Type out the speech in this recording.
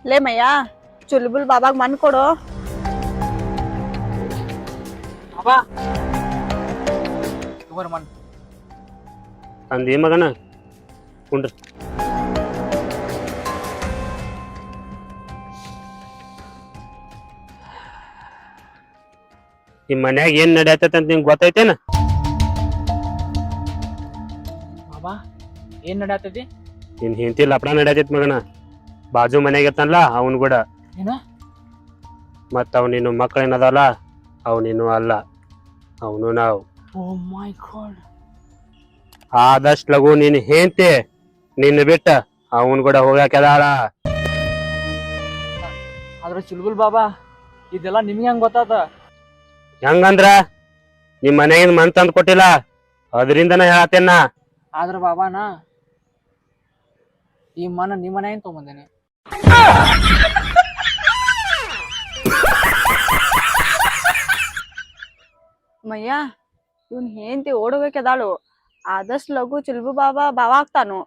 ಲೇ ಮಯ್ಯ ಚುಲ್ಬುಲ್ ಬಾಬಾಗ್ ಮನ್ ಕೊಡು. ಬಾಬಾ ತಗೋರಿ ಮನ್ ಅಂದಿ ಮಗನ ಕುಂಡ್ರಿ. ಈ ಮನ್ಯಾಗ ಏನ್ ನಡ್ಯಾತೈತಿ ಅಂತ ನಿಂಗೆ ಗೊತ್ತೈತೇನ? ಬಾಬಾ ಏನ್ ನಡ್ಯಾತೈತಿ? ನಿನ್ ಹೆಂಡತಿ ಲಪಡ ನಡ್ಯಾತೈತಿ ಮಗನ. ಬಾಜು ಮನ್ಯಾಗ ಇರ್ತಾನಲ್ಲ ಅವನ್ ಕೂಡ. ಏನ? ಮತ್ತ ಅವ್ ನೀನು ಮಕ್ಕಳೇನದಲ್ಲ ಅವ್ ನೀನು ಅಲ್ಲ, ಅವನು ನಾವು. ಓ ಮೈ ಗಾಡ್. ಆದಷ್ಟು ಲಗು ನೀನ್ ಹೆಂಡತಿ ನಿನ್ನ ಬಿಟ್ಟ ಅವನ್ ಕೂಡ ಹೋಗಾಕದಾಳ. ಆದ್ರ ಚುಲ್ಬುಲ್ ಬಾಬಾ ಇದೆಲ್ಲ ನಿಮ್ಗೆ ಹೆಂಗ್ ಗೊತ್ತಾತ? ಹೆಂಗಂದ್ರ ನಿಮ್ ಮನೆಗಿಂದ ಮನ್ ತಂದ್ ಕೊಟ್ಟಿಲ್ಲ ಅದರಿಂದನ ಹೇಳತ್ತೇನ. ಆದ್ರ ಬಾಬಾನ ಈ ಮನ ನಿಮ್ಮ ಮನೆ ತಗೊಂಬಂದೇನೆ. ಮಯ್ಯ ಇವ್ನ್ ಹೆಂಡತಿ ಓಡೋಗದಾಳು. ಆದಷ್ಟು ಲಘು ಚುಲ್ಬು ಬಾಬಾ ಆಗ್ತಾನು.